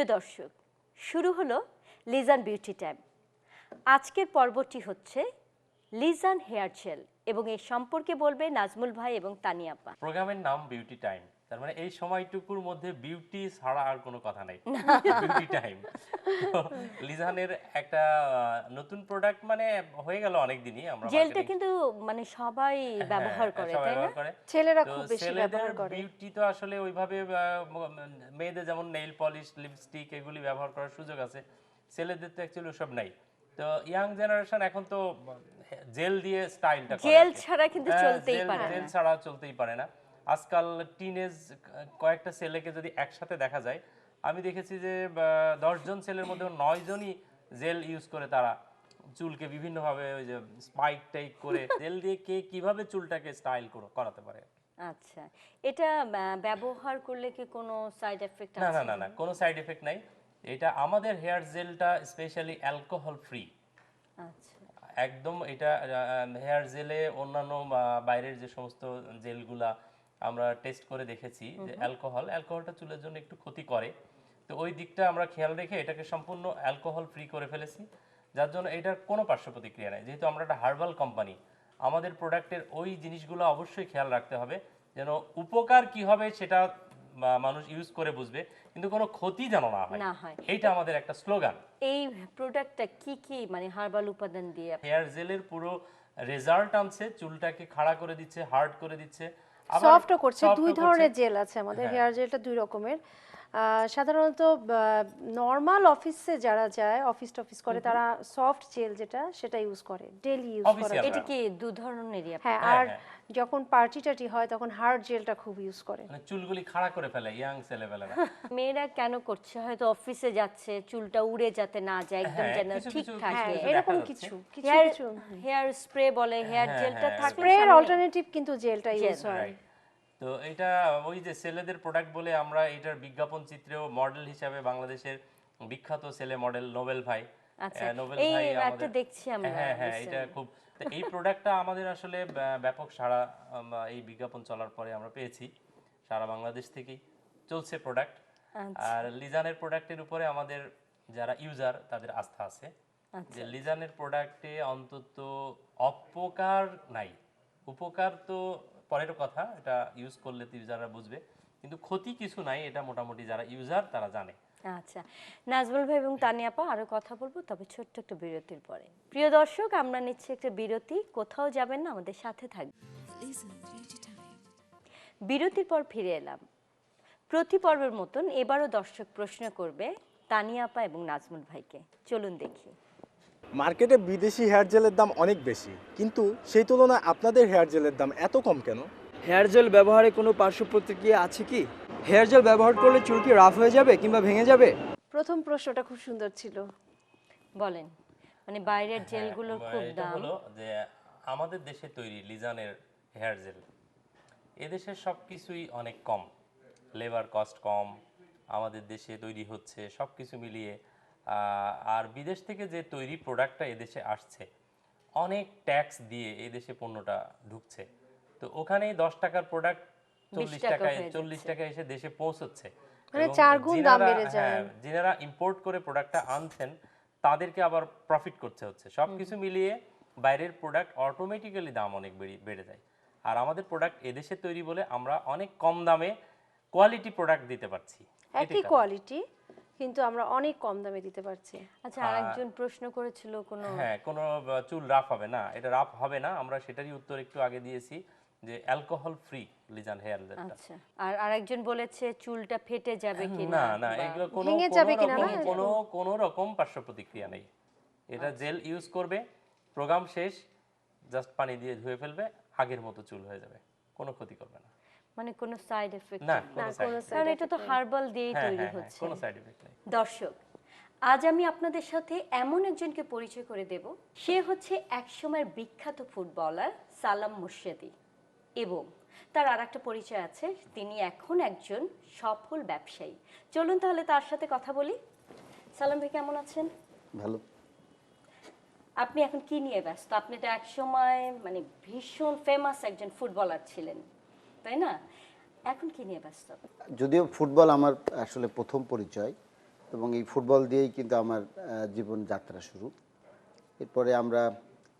প্রিয় দর্শক, শুরু হলো লিজান বিউটি টাইম। আজকের পর্বটি হচ্ছে লিজান হেয়ার জেল এবং এই সম্পর্কে বলবে নাজমুল ভাই এবং তানিয়া আপা। প্রোগ্রামের নাম বিউটি টাইম, তার মানে এই সময়টুকুর মধ্যে বিউটি ছাড়া আর কোনো কথা নাই, বিউটি টাইম। লিজানের একটা নতুন প্রোডাক্ট মানে হয়ে গেল অনেক দিনই, আমরা জেলটা কিন্তু মানে সবাই ব্যবহার করে, সবাই তাই না? ব্যবহার করে। ছেলেরা তো খুব বেশি ছেলেদের ব্যবহার করে। বিউটি তো আসলে ওইভাবে মেয়েদের যেমন নেইল পলিশ, লিপস্টিক এগুলি ব্যবহার করার সুযোগ আছে, ছেলেদের তো অ্যাকচুয়ালি ওসব নাই। তো ইয়াং জেনারেশন এখন তো জেল দিয়ে স্টাইলটা করে, জেল ছাড়া কিন্তু চলতেই পারে জেল না। ছাড়া চলতেই পারে না। আজকাল টিনেজ কয়েকটা ছেলেকে যদি একসাথে দেখা যায়, আমি দেখেছি যে 10 জন ছেলের মধ্যে 9 জনই জেল ইউজ করে। তারা চুলকে বিভিন্নভাবে ওই যে স্পাইক টাইপ করে জেল দিয়ে কে কিভাবে চুলটাকে স্টাইল করাতে পারে। আচ্ছা, এটা ব্যবহার করলে কি কোনো সাইড এফেক্ট না আছে? না না না, কোনো সাইড এফেক্ট নাই। এটা আমাদের হেয়ার জেলটা স্পেশালি অ্যালকোহল ফ্রি আচ্ছা, একদম। এটা হেয়ার জেলে অন্যান্য বাইরের যে সমস্ত জেলগুলা আমরা টেস্ট করে দেখেছি যে অ্যালকোহলটা চুলের জন্য একটু ক্ষতি করে। তো ওই দিকটা আমরা খেয়াল রেখে এটাকে সম্পূর্ণ অ্যালকোহল ফ্রি করে ফেলেছি, যার জন্য এটার কোনো পার্শ্ব প্রতিক্রিয়া নেই। যেহেতু আমরা একটা হার্বাল কোম্পানি, আমাদের প্রোডাক্টের ওই জিনিসগুলো অবশ্যই খেয়াল রাখতে হবে যেন উপকার কি হবে সেটা মানুষ ইউজ করে বুঝবে, কিন্তু কোনো ক্ষতি যেন না হয়। এইটা আমাদের একটা স্লোগান। এই প্রোডাক্টটা কি কি মানে হার্বাল উপাদান দিয়ে? হেয়ার জেলের পুরো রেজাল্ট আনছে, চুলটাকে খাড়া করে দিচ্ছে, হার্ড করে দিচ্ছে, আবার সফটও করছে। soft দুই ও ধরনের করছে। জেল আছে আমাদের, হ্যাঁ। হেয়ার জেলটা দুই রকমের। সাধারণত নর্মাল অফিসে যারা যায়, অফিস করে, তারা সফট জেল যেটা সেটা ইউজ করে, ডেইলি ইউজ করে। Official এটা কি দু ধরনেরই? হ্যাঁ, আর যখন পার্টি টাটি হয় তখন হার্ড জেলটা খুব ইউজ করে। মানে চুলগুলি খাড়া করে ফেলে ইয়াং ছেলেবেলারা। মেয়েরা কেন করছে? হয়তো অফিসে যাচ্ছে, চুলটা উড়ে যাতে না যায়, একদম যেন ঠিক থাকে। এরকম দেখা কিছু যাচ্ছে। কিছু হেয়ার কিছু হেয়ার স্প্রে বলে, হেয়ার জেলটা থাকলে স্প্রের অল্টারনেটিভ কিন্তু জেলটা ইউজ হয়। Right. তো এটা ওই যে ছেলেদের প্রোডাক্ট বলে আমরা এটার বিজ্ঞাপন চিত্রেও মডেল হিসাবে বাংলাদেশের বিখ্যাত ছেলে মডেল নোবেল ভাই। আচ্ছা, নোবেল এই ভাই একটা আমাদের দেখছি আমরা। হ্যাঁ এটা খুব, তো এই প্রোডাক্টটা আমাদের আসলে ব্যাপক সাড়া এই বিজ্ঞাপন চলার পরে আমরা পেয়েছি। সারা বাংলাদেশ থেকেই চলছে প্রোডাক্ট। আর লিজানের প্রোডাক্টের উপরে আমাদের যারা ইউজার তাদের আস্থা আছে যে লিজানের প্রোডাক্টে অন্তত অপকার নাই। উপকার তো পরের কথা, এটা ইউজ করলে তো ইউজাররা বুঝবে, কিন্তু ক্ষতি কিছু নাই, এটা মোটামুটি যারা ইউজার তারা জানে। আচ্ছা, নাজমুল ভাই এবং তানিয়া আপা আরো কথা বলবো, তবে ছোট্ট একটা বিরতির পরে। প্রিয় দর্শক, আমরা নিচ্ছি একটা বিরতি, কোথাও যাবেন না, আমাদের সাথে থাকবেন। বিরতির পর ফিরে এলাম। প্রতি পর্বের মতন এবারও দর্শক প্রশ্ন করবে তানিয়া আপা এবং নাজমুল ভাইকে। চলুন দেখি। মার্কেটে বিদেশি হেয়ার জেলের দাম অনেক বেশি, কিন্তু সেই তুলনায় আপনাদের হেয়ার জেলের দাম এত কম কেন? হেয়ার জেল ব্যবহারে কোনো পার্শ্ব প্রতিক্রিয়া আছে কি? হেয়ার জেল ব্যবহার করলে চুল কি রাফ হয়ে যাবে কিংবা ভেঙে যাবে? প্রথম প্রশ্নটা খুব সুন্দর ছিল। বলেন, মানে বাইরের জেলগুলোর খুব এটা দাম। হলো যে আমাদের দেশে তৈরি লিজানের হেয়ার জেল, এদেশের সব কিছুই অনেক কম, লেবার কস্ট কম, আমাদের দেশে তৈরি হচ্ছে সব কিছু মিলিয়ে। আর বিদেশ থেকে যে তৈরি প্রোডাক্টটা এদেশে আসছে, অনেক ট্যাক্স দিয়ে এই দেশে পণ্যটা ঢুকছে। তো ওখানেই 10 টাকার প্রোডাক্ট 20 চল্লিশ টাকা এসে দেশে পৌঁছচ্ছে। মানে এবং 4 গুণ দাম বেড়ে যায়। যিনারা ইম্পোর্ট করে প্রোডাক্টটা আনছেন তাদেরকে আবার প্রফিট করতে হচ্ছে। সবকিছু মিলিয়ে বাইরের প্রোডাক্ট অটোমেটিক্যালি দাম অনেক বেড়ে যায়। আর আমাদের প্রোডাক্ট এদেশে তৈরি বলে আমরা অনেক কম দামে কোয়ালিটি প্রোডাক্ট দিতে পারছি। একই কোয়ালিটি, কিন্তু আমরা অনেক কম দামে দিতে পারছি। আচ্ছা, আরেকজন প্রশ্ন করেছিল কোনো কোনো চুল রাফ হবে না, এটা রাফ হবে না, আমরা সেটারই উত্তর একটু আগে দিয়েছি যে অ্যালকোহল ফ্রি লিজান হেয়ার জেলটা। আচ্ছা, আর আরেকজন বলেছে চুলটা ফেটে যাবে কিনা। না না, এগুলো ভেঙে যাবে কিনা না, কোনো রকম পার্শ্ব প্রতিক্রিয়া নেই। এটা জেল ইউজ করবে, প্রোগ্রাম শেষ, জাস্ট পানি দিয়ে ধুয়ে ফেলবে, আগের মতো চুল হয়ে যাবে, কোনো ক্ষতি করবে না। মানে কোনো সাইড এফেক্ট না, না, কোনো কোনো কারণ এটা তো হার্বাল দিয়েই তৈরি হ্যাঁ, হচ্ছে। কোনো সাইড এফেক্ট নেই। দর্শক, আজ আমি আপনাদের সাথে এমন একজনকে পরিচয় করে দেব, সে হচ্ছে একসময়ের বিখ্যাত ফুটবলার সালাম মুর্শেদি, এবং তার আর একটা পরিচয় আছে, তিনি এখন একজন সফল ব্যবসায়ী। চলুন তাহলে তার সাথে কথা বলি। সালাম ভাই, কেমন আছেন? ভালো। আপনি এখন কি নিয়ে ব্যস্ত? আপনি তো একসময় মানে ভীষণ ফেমাস একজন ফুটবলার ছিলেন, তাই না? এখন কি নিয়ে ব্যস্ত? যদিও ফুটবল আমার আসলে প্রথম পরিচয়, এবং এই ফুটবল দিয়েই কিন্তু আমার জীবনযাত্রা শুরু। এরপরে আমরা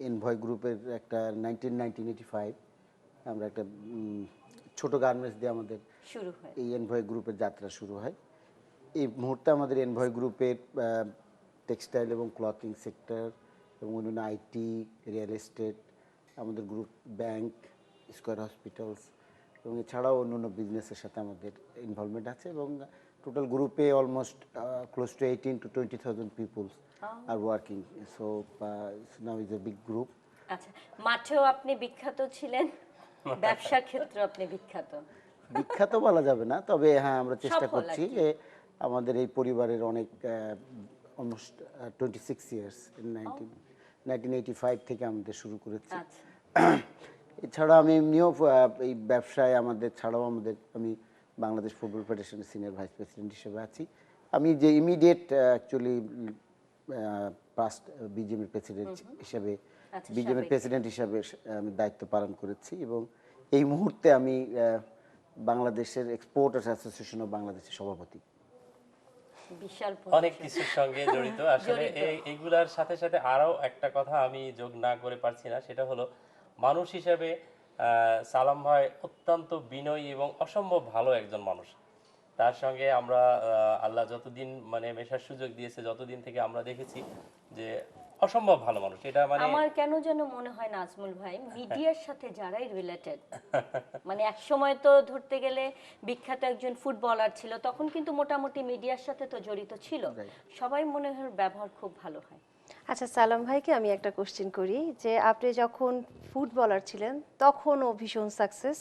এনভয় গ্রুপের একটা 1985 আমরা একটা ছোট গার্মেন্টস দিয়ে আমাদের শুরু হয়। এই এনভয় গ্রুপের যাত্রা শুরু হয়। এই মুহূর্তে আমাদের এনভয় গ্রুপের টেক্সটাইল এবং ক্লথিং সেক্টর এবং অন্যান্য আইটি, রিয়েল এস্টেট, আমাদের গ্রুপ ব্যাংক, স্কয়ার হসপিটালস এবং এছাড়াও অন্যান্য বিজনেসের সাথে আমাদের ইনভলভমেন্ট আছে এবং টোটাল গ্রুপে almost close two 18 to 20,000 people's are working. So now is a big group. আচ্ছা, মাঠেও আপনি বিখ্যাত ছিলেন, ব্যবসার ক্ষেত্রে আপনি বিখ্যাত। বিখ্যাত বলা যাবে না, তবে হ্যাঁ আমরা চেষ্টা সফল করছি আর কি। যে আমাদের এই পরিবারের অনেক অলমোস্ট 26 ইয়ার্স 1985 থেকে আমাদের শুরু করেছি। আচ্ছা, এছাড়া আমি এমনিও এই ব্যবসায় আমাদের ছাড়াও আমি বাংলাদেশ ফুটবল ফেডারেশনের সিনিয়র ভাইস প্রেসিডেন্ট হিসেবে আছি। আমি যে ইমিডিয়েট অ্যাকচুয়ালি পাস্ট বিজিএমের প্রেসিডেন্ট হিসেবে আচ্ছা, বিজিএমের সাবেক। প্রেসিডেন্ট হিসেবে আমি দায়িত্ব পালন করেছি এবং এই মুহূর্তে আমি বাংলাদেশের এক্সপোর্টার্স অ্যাসোসিয়েশন অফ বাংলাদেশের সভাপতি। বিশাল অনেক position। কিছুর সঙ্গে জড়িত আসলে। জড়িত। এইগুলার সাথে সাথে আরো একটা কথা আমি যোগ না করে পারছি না, সেটা হলো মানুষ হিসেবে সালাম ভাই অত্যন্ত বিনয়ী এবং অসম্ভব ভালো একজন মানুষ। তার সঙ্গে আমরা আল্লাহ যতদিন মানে মেশার সুযোগ দিয়েছে, যতদিন থেকে আমরা দেখেছি যে অসম্ভব ভালো মানুষ। এটা মানে আমার কেন যেন মনে হয় নাজমুল ভাই মিডিয়ার সাথে যারাই রিলেটেড, মানে এক সময় তো ধরতে গেলে বিখ্যাত একজন ফুটবলার ছিল, তখন কিন্তু মোটামুটি মিডিয়ার সাথে তো জড়িত ছিল, সবাই মনে হয় ব্যবহার খুব ভালো হয়। আচ্ছা, সালাম ভাইকে আমি একটা কোশ্চেন করি যে আপনি যখন ফুটবলার ছিলেন তখনও ভীষণ সাকসেস,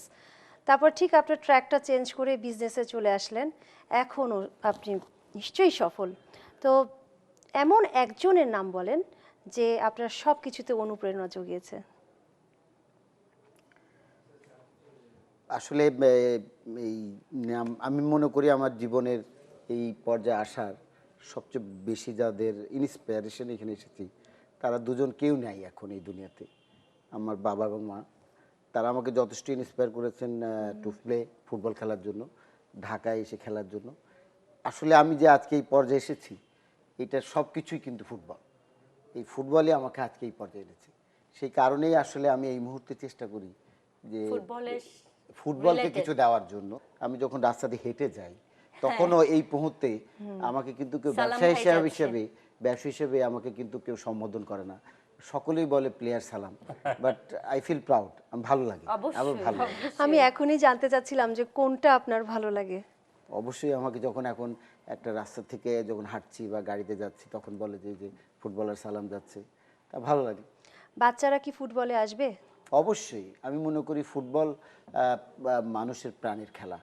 তারপর ঠিক আপনার ট্র্যাকটা চেঞ্জ করে বিজনেসে চলে আসলেন, এখনও আপনি নিশ্চয়ই সফল। তো এমন একজনের নাম বলেন যে আপনার সব কিছুতে অনুপ্রেরণা জুগিয়েছে। আসলে এই আমি মনে করি আমার জীবনের এই পর্যায়ে আসার সবচেয়ে বেশি যাদের ইন্সপিরেশন এখানে এসেছি তারা দুজন কেউ নাই এখন এই দুনিয়াতে। আমার বাবা এবং মা, তারা আমাকে যথেষ্ট ইন্সপায়ার করেছেন টু প্লে, ফুটবল খেলার জন্য, ঢাকায় এসে খেলার জন্য। আসলে আমি যে আজকে এই পর্যায়ে এসেছি এটার সব কিছুই কিন্তু ফুটবল। এই ফুটবলই আমাকে আজকে এই পর্যায়ে এনেছে। সেই কারণেই আসলে আমি এই মুহূর্তে চেষ্টা করি যে ফুটবলের ফুটবলকে related। কিছু দেওয়ার জন্য। আমি যখন রাস্তা দিয়ে হেঁটে যাই তখনও এই মুহূর্তে আমাকে কিন্তু কেউ সালাম ব্যবসায়ী ভাই হিসেবে আমাকে কিন্তু কেউ সম্বোধন করে না, সকলেই বলে প্লেয়ার সালাম। বাট আই ফিল প্রাউড, আমার ভালো লাগে, আমার অবশ্যই ভালো লাগে। অবশ্যই। আমি এখনই জানতে চাচ্ছিলাম যে কোনটা আপনার ভালো লাগে। অবশ্যই আমাকে যখন এখন একটা রাস্তা থেকে যখন হাঁটছি বা গাড়িতে যাচ্ছি তখন বলে যে ফুটবলার সালাম যাচ্ছে, তা ভালো লাগে। বাচ্চারা কি ফুটবলে আসবে? অবশ্যই আমি মনে করি ফুটবল মানুষের প্রাণের খেলা।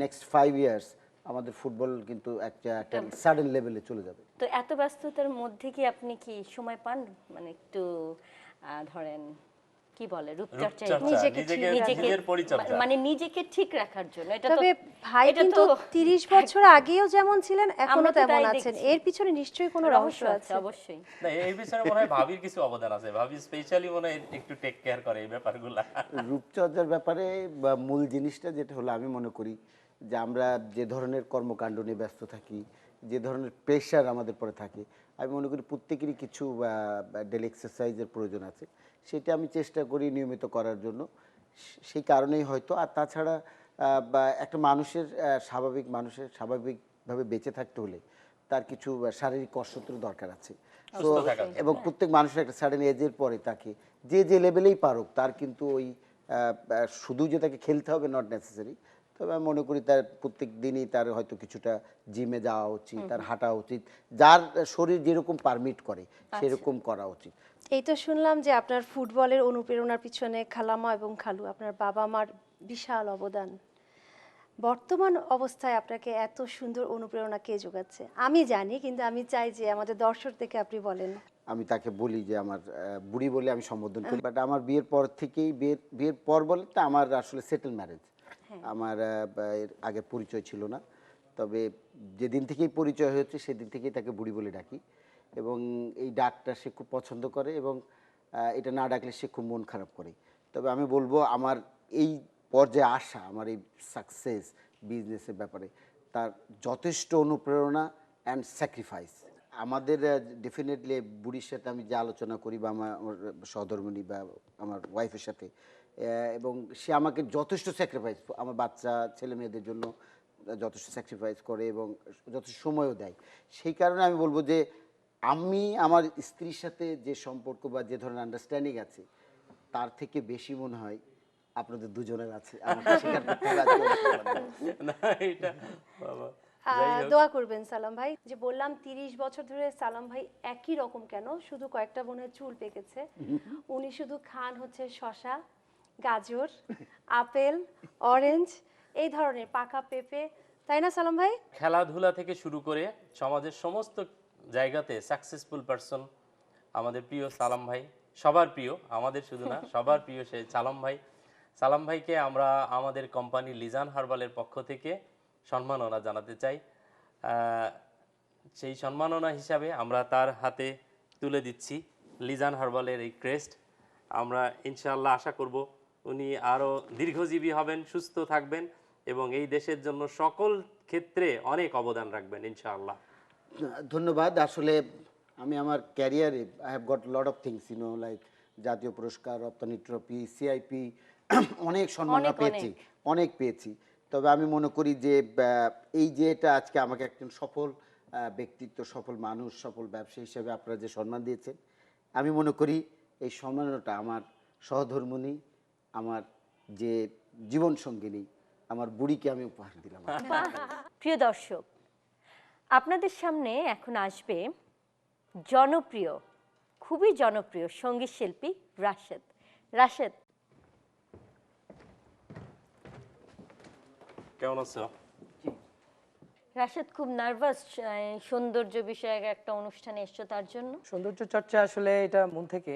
নেক্সট 5 ইয়ার্স আমাদের ফুটবল কিন্তু একটা সাডেন লেভেলে চলে যাবে। তো এত ব্যস্ততার মধ্যে কি আপনি কি সময় পান মানে একটু ধরেন কি বলে রূপচর্চা, নিজেকে নিজের পরিচর্যা, মানে নিজেকে ঠিক রাখার জন্য? এটা তো তবে ভাই এটা কিন্তু তো 30 বছর আগেও যেমন ছিলেন এখনো আমরা তো তেমন তাই আছেন, দেখছি। এর পিছনে নিশ্চয়ই কোনো রহস্য আছে। অবশ্যই। না এর পিছনে মনে হয় ভাবির কিছু অবদান আছে। ভাবি স্পেশালি মনে হয় একটু টেক কেয়ার করে এই ব্যাপারগুলা। রূপচর্চার ব্যাপারে বা মূল জিনিসটা যেটা হলো, আমি মনে করি যে আমরা যে ধরনের কর্মকাণ্ড নিয়ে ব্যস্ত থাকি, যে ধরনের প্রেশার আমাদের পরে থাকে, আমি মনে করি প্রত্যেকেরই কিছু ডেলি এক্সারসাইজের প্রয়োজন আছে। সেটা আমি চেষ্টা করি নিয়মিত করার জন্য। সেই কারণেই হয়তো। আর তাছাড়া বা একটা মানুষের স্বাভাবিকভাবে বেঁচে থাকতে হলে তার কিছু শারীরিক কসরতের দরকার আছে। তো এবং প্রত্যেক মানুষের একটা সাডেন এজের পরে তাকে যে লেভেলেই পারুক তার কিন্তু ওই শুধু যে তাকে খেলতে হবে নট নেসেসারি। তবে আমি মনে করি তার প্রত্যেক দিনই তার হয়তো কিছুটা জিমে যাওয়া উচিত, তার হাঁটা উচিত, যার শরীর যেরকম পারমিট করে সেরকম করা উচিত। এই তো শুনলাম যে আপনার ফুটবলের অনুপ্রেরণার পিছনে খালামা এবং খালু, আপনার বাবা মার বিশাল অবদান। বর্তমান অবস্থায় আপনাকে এত সুন্দর অনুপ্রেরণা কে যোগাচ্ছে? আমি জানি, কিন্তু আমি চাই যে আমাদের দর্শক থেকে আপনি বলেন। আমি তাকে বলি যে আমার বুড়ি বলে আমি সম্বোধন করি। বাট আমার বিয়ের পর থেকেই বিয়ের পর বলতে আমার আসলে সেটেল ম্যারেজ। আমার এর আগে পরিচয় ছিল না, তবে যেদিন থেকেই পরিচয় হয়েছে সেদিন থেকেই তাকে বুড়ি বলে ডাকি এবং এই ডাকটা সে খুব পছন্দ করে এবং এটা না ডাকলে সে খুব মন খারাপ করে। তবে আমি বলবো আমার এই পর্যায়ে আসা, আমার এই সাকসেস বিজনেসের ব্যাপারে তার যথেষ্ট অনুপ্রেরণা অ্যান্ড স্যাক্রিফাইস। আমাদের ডেফিনেটলি বুড়ির সাথে আমি যে আলোচনা করি বা আমার সহধর্মিণী বা আমার ওয়াইফের সাথে, এবং সে আমাকে যথেষ্ট স্যাক্রিফাইস, আমার বাচ্চা ছেলে মেয়েদের জন্য যথেষ্ট স্যাক্রিফাইস করে এবং যথেষ্ট সময়ও দেয়। সেই কারণে আমি বলবো যে আমি আমার স্ত্রীর সাথে যে সম্পর্ক বা যে ধরনের আন্ডারস্ট্যান্ডিং আছে তার থেকে বেশি মনে হয় আপনাদের দুজনের আছে। আমাকে স্বীকার করতে হবে আজকে অনুষ্ঠানে। না এটা বাবা দোয়া করবেন সালাম ভাই। যে বললাম 30 বছর ধরে সালাম ভাই একই রকম কেন, শুধু কয়েকটা মনে হয় চুল পেকেছে। উনি শুধু খান হচ্ছে শসা, গাজর, আপেল, অরেঞ্জ, এই ধরনের পাকা পেঁপে, তাই না সালাম ভাই? খেলাধুলা থেকে শুরু করে সমাজের সমস্ত জায়গাতে সাকসেসফুল পারসন আমাদের প্রিয় সালাম ভাই, সবার প্রিয়, আমাদের শুধু না সবার প্রিয় সেই সালাম ভাই। সালাম ভাইকে আমরা আমাদের কোম্পানি লিজান হার্বালের পক্ষ থেকে সম্মাননা জানাতে চাই। সেই সম্মাননা হিসাবে আমরা তার হাতে তুলে দিচ্ছি লিজান হার্বালের এই ক্রেস্ট। আমরা ইনশাআল্লাহ আশা করব উনি আরও দীর্ঘজীবী হবেন, সুস্থ থাকবেন এবং এই দেশের জন্য সকল ক্ষেত্রে অনেক অবদান রাখবেন ইনশাআল্লাহ। ধন্যবাদ। আসলে আমি আমার ক্যারিয়ারে I have got lot of things like জাতীয় পুরস্কার, রপ্তানি ট্রফি, সিআইপি, অনেক সম্মাননা পেয়েছি, অনেক পেয়েছি। তবে আমি মনে করি যে এই যে এটা আজকে আমাকে একজন সফল ব্যক্তিত্ব, সফল মানুষ, সফল ব্যবসায়ী হিসেবে আপনারা যে সম্মান দিয়েছেন, আমি মনে করি এই সম্মাননাটা আমার সহধর্মিণী, আমার যে জীবন সঙ্গিনী, আমার বুড়িকে আমি উপহার দিলাম। প্রিয় দর্শক, আপনাদের সামনে এখন আসবে জনপ্রিয়, খুবই জনপ্রিয় সঙ্গীত শিল্পী রাশেদ। রাশেদ, কেমন আছো? রাশেদ খুব নার্ভাস, সৌন্দর্য বিষয়ক একটা অনুষ্ঠানে এসছো তার জন্য। সৌন্দর্য চর্চা আসলে এটা মন থেকে,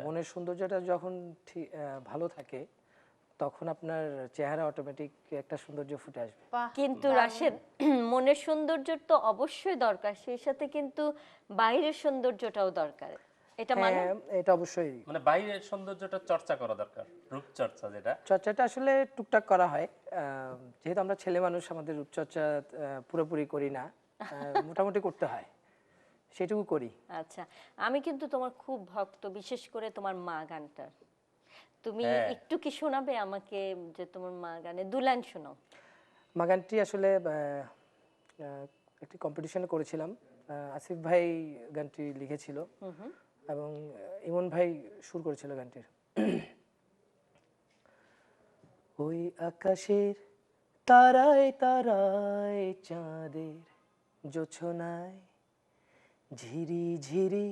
মনের সৌন্দর্যটা যখন ভালো থাকে তখন আপনার চেহারা অটোমেটিক একটা সৌন্দর্য ফুটে আসবে। কিন্তু রাশেদ, মনের সৌন্দর্য তো অবশ্যই দরকার, সেই সাথে কিন্তু বাইরের সৌন্দর্যটাও দরকার, এটা মানে হ্যাঁ, এটা অবশ্যই। মানে বাইরের সৌন্দর্যটা চর্চা করা দরকার, রূপচর্চা যেটা। চর্চাটা আসলে টুকটাক করা হয়, যেহেতু আমরা ছেলে মানুষ, আমাদের রূপচর্চা পুরোপুরি করি না, মোটামুটি করতে হয়, সেটুকু করি। আচ্ছা, আমি কিন্তু তোমার খুব ভক্ত, বিশেষ করে তোমার মা গানটার। তুমি একটু কি শোনাবে আমাকে, যে তোমার মা গানে দু লাইন শোনাও। মা গানটি আসলে একটি কম্পিটিশনে করেছিলাম, আসিফ ভাই গানটি লিখেছিল এবং ইমন ভাই সুর করেছিল গানটির। ওই আকাশের তারায় তারায় চাঁদের জোছনায় ঝিরি ঝিরি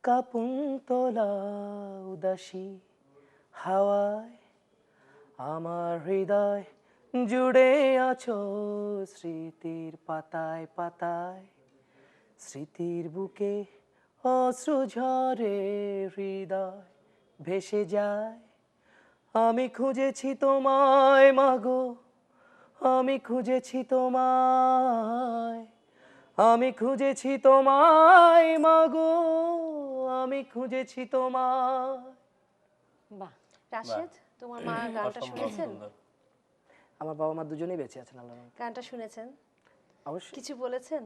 কাপুন তোলা উদাসী হাওয়ায় আমার হৃদয় জুড়ে আছো স্মৃতির পাতায় পাতায়, স্মৃতির বুকে অশ্রু ঝরে হৃদয় ভেসে যায়। আমি খুঁজেছি তোমায় মাগো, আমি খুঁজেছি তোমায়, আমি খুঁজেছি তোমায় মাগো, আমি খুঁজেছি তোমায়। বাহ, রাশেদ, তোমার মা গানটা অসম্ভব শুনেছেন? সুন্দর। আমার বাবা মা দুজনেই বেঁচে আছেন, আল্লাহর রহমতে। গানটা শুনেছেন? অবশ্যই। কিছু বলেছেন?